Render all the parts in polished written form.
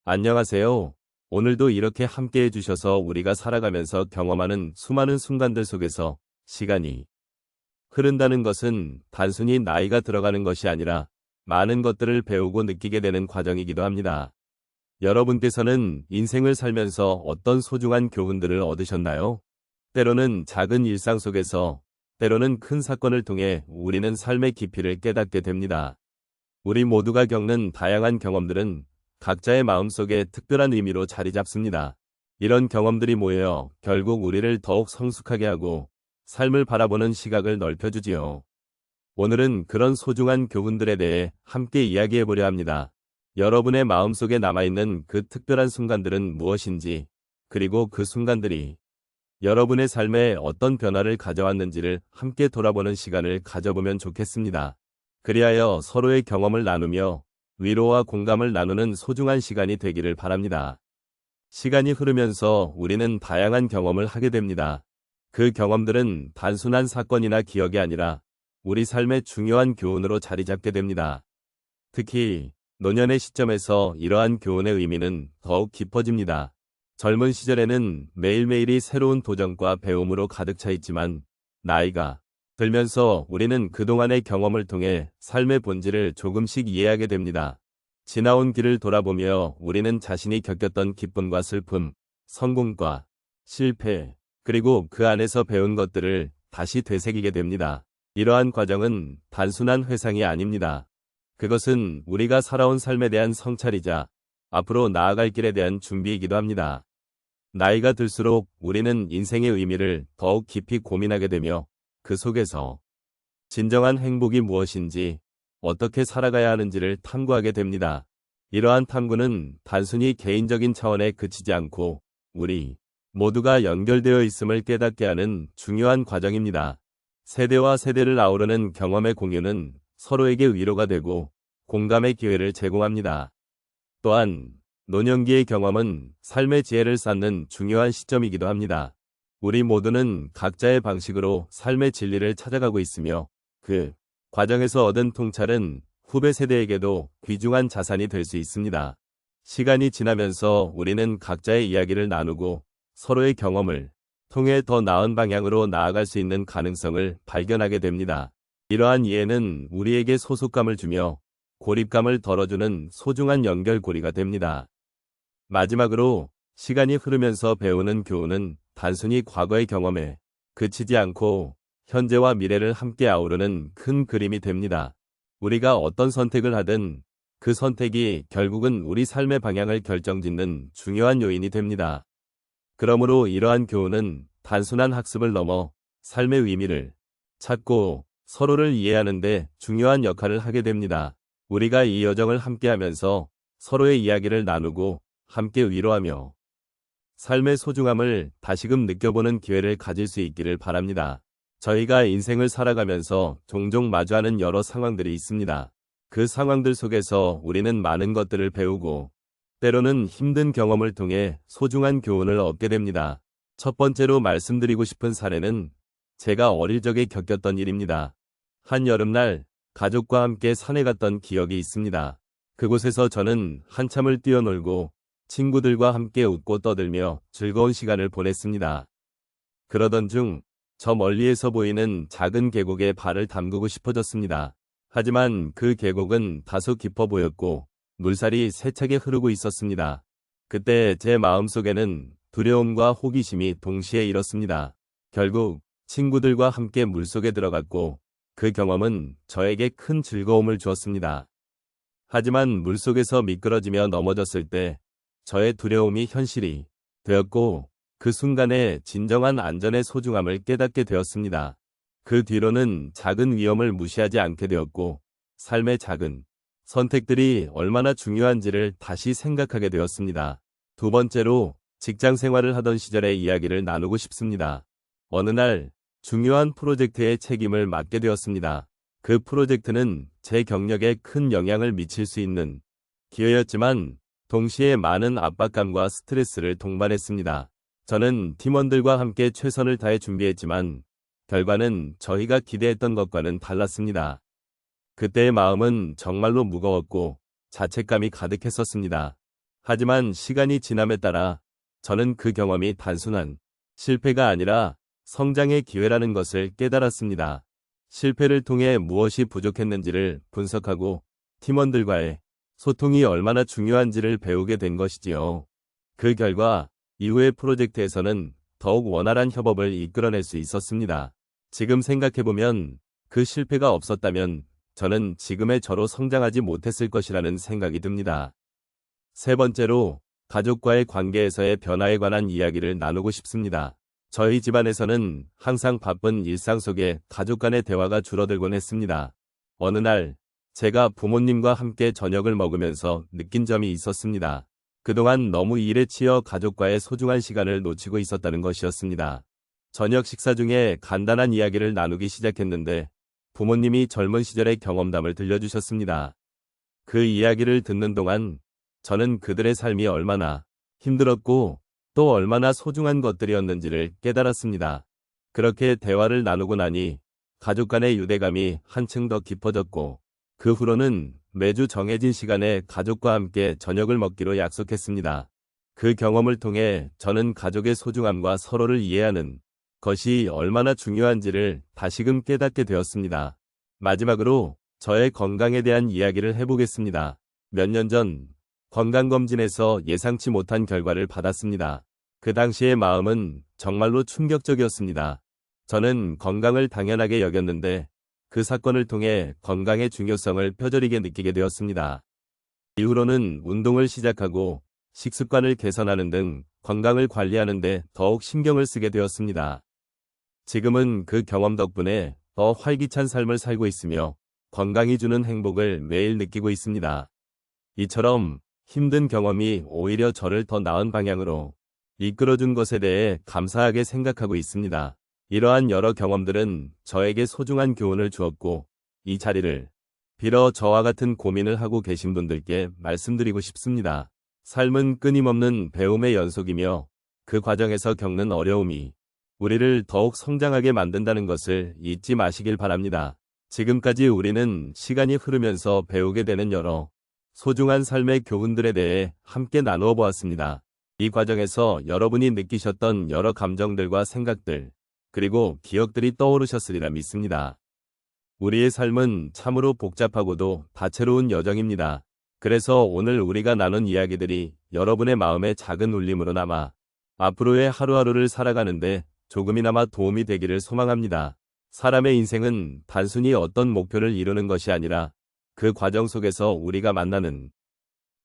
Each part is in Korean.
안녕하세요. 오늘도 이렇게 함께 해주셔서 우리가 살아가면서 경험하는 수많은 순간들 속에서 시간이 흐른다는 것은 단순히 나이가 들어가는 것이 아니라 많은 것들을 배우고 느끼게 되는 과정이기도 합니다. 여러분께서는 인생을 살면서 어떤 소중한 교훈들을 얻으셨나요? 때로는 작은 일상 속에서, 때로는 큰 사건을 통해 우리는 삶의 깊이를 깨닫게 됩니다. 우리 모두가 겪는 다양한 경험들은 각자의 마음속에 특별한 의미로 자리 잡습니다. 이런 경험들이 모여 결국 우리를 더욱 성숙하게 하고 삶을 바라보는 시각을 넓혀주지요. 오늘은 그런 소중한 교훈들에 대해 함께 이야기해보려 합니다. 여러분의 마음속에 남아있는 그 특별한 순간들은 무엇인지, 그리고 그 순간들이 여러분의 삶에 어떤 변화를 가져왔는지를 함께 돌아보는 시간을 가져보면 좋겠습니다. 그리하여 서로의 경험을 나누며 위로와 공감을 나누는 소중한 시간이 되기를 바랍니다. 시간이 흐르면서 우리는 다양한 경험을 하게 됩니다. 그 경험들은 단순한 사건이나 기억이 아니라 우리 삶의 중요한 교훈으로 자리 잡게 됩니다. 특히 노년의 시점에서 이러한 교훈의 의미는 더욱 깊어집니다. 젊은 시절에는 매일매일이 새로운 도전과 배움으로 가득 차 있지만 나이가 들면서 우리는 그동안의 경험을 통해 삶의 본질을 조금씩 이해하게 됩니다. 지나온 길을 돌아보며 우리는 자신이 겪었던 기쁨과 슬픔, 성공과 실패, 그리고 그 안에서 배운 것들을 다시 되새기게 됩니다. 이러한 과정은 단순한 회상이 아닙니다. 그것은 우리가 살아온 삶에 대한 성찰이자 앞으로 나아갈 길에 대한 준비이기도 합니다. 나이가 들수록 우리는 인생의 의미를 더욱 깊이 고민하게 되며 그 속에서 진정한 행복이 무엇인지, 어떻게 살아가야 하는지를 탐구하게 됩니다. 이러한 탐구는 단순히 개인적인 차원에 그치지 않고 우리 모두가 연결되어 있음을 깨닫게 하는 중요한 과정입니다. 세대와 세대를 아우르는 경험의 공유는 서로에게 위로가 되고 공감의 기회를 제공합니다. 또한 노년기의 경험은 삶의 지혜를 쌓는 중요한 시점이기도 합니다. 우리 모두는 각자의 방식으로 삶의 진리를 찾아가고 있으며 그 과정에서 얻은 통찰은 후배 세대에게도 귀중한 자산이 될 수 있습니다. 시간이 지나면서 우리는 각자의 이야기를 나누고 서로의 경험을 통해 더 나은 방향으로 나아갈 수 있는 가능성을 발견하게 됩니다. 이러한 이해는 우리에게 소속감을 주며 고립감을 덜어주는 소중한 연결고리가 됩니다. 마지막으로 시간이 흐르면서 배우는 교훈은 단순히 과거의 경험에 그치지 않고 현재와 미래를 함께 아우르는 큰 그림이 됩니다. 우리가 어떤 선택을 하든 그 선택이 결국은 우리 삶의 방향을 결정짓는 중요한 요인이 됩니다. 그러므로 이러한 교훈은 단순한 학습을 넘어 삶의 의미를 찾고 서로를 이해하는 데 중요한 역할을 하게 됩니다. 우리가 이 여정을 함께하면서 서로의 이야기를 나누고 함께 위로하며 삶의 소중함을 다시금 느껴보는 기회를 가질 수 있기를 바랍니다. 저희가 인생을 살아가면서 종종 마주하는 여러 상황들이 있습니다. 그 상황들 속에서 우리는 많은 것들을 배우고 때로는 힘든 경험을 통해 소중한 교훈을 얻게 됩니다. 첫 번째로 말씀드리고 싶은 사례는 제가 어릴 적에 겪었던 일입니다. 한 여름날 가족과 함께 산에 갔던 기억이 있습니다. 그곳에서 저는 한참을 뛰어놀고 친구들과 함께 웃고 떠들며 즐거운 시간을 보냈습니다. 그러던 중 저 멀리에서 보이는 작은 계곡에 발을 담그고 싶어졌습니다. 하지만 그 계곡은 다소 깊어 보였고 물살이 세차게 흐르고 있었습니다. 그때 제 마음속에는 두려움과 호기심이 동시에 일었습니다. 결국 친구들과 함께 물속에 들어갔고 그 경험은 저에게 큰 즐거움을 주었습니다. 하지만 물속에서 미끄러지며 넘어졌을 때 저의 두려움이 현실이 되었고 그 순간에 진정한 안전의 소중함을 깨닫게 되었습니다. 그 뒤로는 작은 위험을 무시하지 않게 되었고 삶의 작은 선택들이 얼마나 중요한지를 다시 생각하게 되었습니다. 두 번째로 직장 생활을 하던 시절의 이야기를 나누고 싶습니다. 어느 날 중요한 프로젝트의 책임을 맡게 되었습니다. 그 프로젝트는 제 경력에 큰 영향을 미칠 수 있는 기회였지만 동시에 많은 압박감과 스트레스를 동반했습니다. 저는 팀원들과 함께 최선을 다해 준비했지만 결과는 저희가 기대했던 것과는 달랐습니다. 그때의 마음은 정말로 무거웠고 자책감이 가득했었습니다. 하지만 시간이 지남에 따라 저는 그 경험이 단순한 실패가 아니라 성장의 기회라는 것을 깨달았습니다. 실패를 통해 무엇이 부족했는지를 분석하고 팀원들과의 소통이 얼마나 중요한지를 배우게 된 것이지요. 그 결과 이후의 프로젝트에서는 더욱 원활한 협업을 이끌어낼 수 있었습니다. 지금 생각해보면 그 실패가 없었다면 저는 지금의 저로 성장하지 못했을 것이라는 생각이 듭니다. 세 번째로, 가족과의 관계에서의 변화에 관한 이야기를 나누고 싶습니다. 저희 집안에서는 항상 바쁜 일상 속에 가족 간의 대화가 줄어들곤 했습니다. 어느 날, 제가 부모님과 함께 저녁을 먹으면서 느낀 점이 있었습니다. 그동안 너무 일에 치여 가족과의 소중한 시간을 놓치고 있었다는 것이었습니다. 저녁 식사 중에 간단한 이야기를 나누기 시작했는데 부모님이 젊은 시절의 경험담을 들려주셨습니다. 그 이야기를 듣는 동안 저는 그들의 삶이 얼마나 힘들었고 또 얼마나 소중한 것들이었는지를 깨달았습니다. 그렇게 대화를 나누고 나니 가족 간의 유대감이 한층 더 깊어졌고 그 후로는 매주 정해진 시간에 가족과 함께 저녁을 먹기로 약속했습니다. 그 경험을 통해 저는 가족의 소중함과 서로를 이해하는 것이 얼마나 중요한지를 다시금 깨닫게 되었습니다. 마지막으로 저의 건강에 대한 이야기를 해보겠습니다. 몇 년 전 건강검진에서 예상치 못한 결과를 받았습니다. 그 당시의 마음은 정말로 충격적이었습니다. 저는 건강을 당연하게 여겼는데 그 사건을 통해 건강의 중요성을 뼈저리게 느끼게 되었습니다. 이후로는 운동을 시작하고 식습관을 개선하는 등 건강을 관리하는 데 더욱 신경을 쓰게 되었습니다. 지금은 그 경험 덕분에 더 활기찬 삶을 살고 있으며 건강이 주는 행복을 매일 느끼고 있습니다. 이처럼 힘든 경험이 오히려 저를 더 나은 방향으로 이끌어준 것에 대해 감사하게 생각하고 있습니다. 이러한 여러 경험들은 저에게 소중한 교훈을 주었고 이 자리를 빌어 저와 같은 고민을 하고 계신 분들께 말씀드리고 싶습니다. 삶은 끊임없는 배움의 연속이며 그 과정에서 겪는 어려움이 우리를 더욱 성장하게 만든다는 것을 잊지 마시길 바랍니다. 지금까지 우리는 시간이 흐르면서 배우게 되는 여러 소중한 삶의 교훈들에 대해 함께 나누어 보았습니다. 이 과정에서 여러분이 느끼셨던 여러 감정들과 생각들, 그리고 기억들이 떠오르셨으리라 믿습니다. 우리의 삶은 참으로 복잡하고도 다채로운 여정입니다. 그래서 오늘 우리가 나눈 이야기들이 여러분의 마음에 작은 울림으로 남아 앞으로의 하루하루를 살아가는데 조금이나마 도움이 되기를 소망합니다. 사람의 인생은 단순히 어떤 목표를 이루는 것이 아니라 그 과정 속에서 우리가 만나는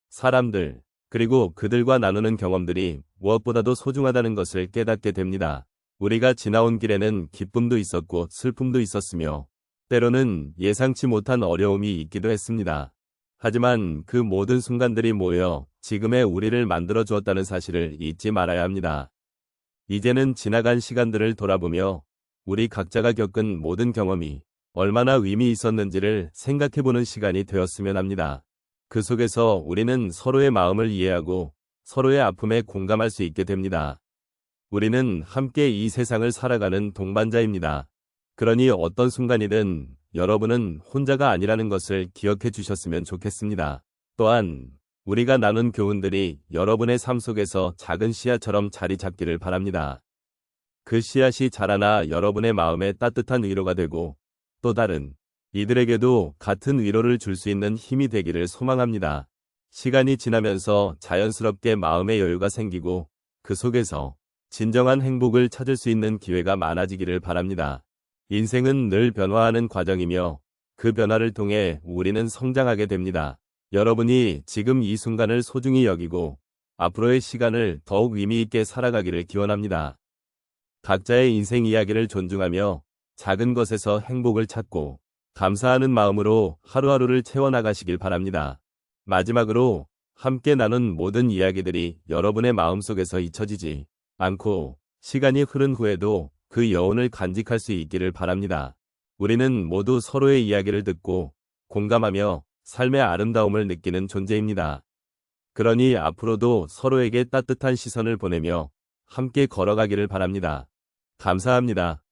사람들, 그리고 그들과 나누는 경험들이 무엇보다도 소중하다는 것을 깨닫게 됩니다. 우리가 지나온 길에는 기쁨도 있었고 슬픔도 있었으며 때로는 예상치 못한 어려움이 있기도 했습니다. 하지만 그 모든 순간들이 모여 지금의 우리를 만들어 주었다는 사실을 잊지 말아야 합니다. 이제는 지나간 시간들을 돌아보며 우리 각자가 겪은 모든 경험이 얼마나 의미 있었는지를 생각해보는 시간이 되었으면 합니다. 그 속에서 우리는 서로의 마음을 이해하고 서로의 아픔에 공감할 수 있게 됩니다. 우리는 함께 이 세상을 살아가는 동반자입니다. 그러니 어떤 순간이든 여러분은 혼자가 아니라는 것을 기억해 주셨으면 좋겠습니다. 또한 우리가 나눈 교훈들이 여러분의 삶 속에서 작은 씨앗처럼 자리 잡기를 바랍니다. 그 씨앗이 자라나 여러분의 마음에 따뜻한 위로가 되고 또 다른 이들에게도 같은 위로를 줄 수 있는 힘이 되기를 소망합니다. 시간이 지나면서 자연스럽게 마음의 여유가 생기고 그 속에서 진정한 행복을 찾을 수 있는 기회가 많아지기를 바랍니다. 인생은 늘 변화하는 과정이며 그 변화를 통해 우리는 성장하게 됩니다. 여러분이 지금 이 순간을 소중히 여기고 앞으로의 시간을 더욱 의미 있게 살아가기를 기원합니다. 각자의 인생 이야기를 존중하며 작은 것에서 행복을 찾고 감사하는 마음으로 하루하루를 채워나가시길 바랍니다. 마지막으로 함께 나눈 모든 이야기들이 여러분의 마음속에서 잊혀지지 않고 시간이 흐른 후에도 그 여운을 간직할 수 있기를 바랍니다. 우리는 모두 서로의 이야기를 듣고 공감하며 삶의 아름다움을 느끼는 존재입니다. 그러니 앞으로도 서로에게 따뜻한 시선을 보내며 함께 걸어가기를 바랍니다. 감사합니다.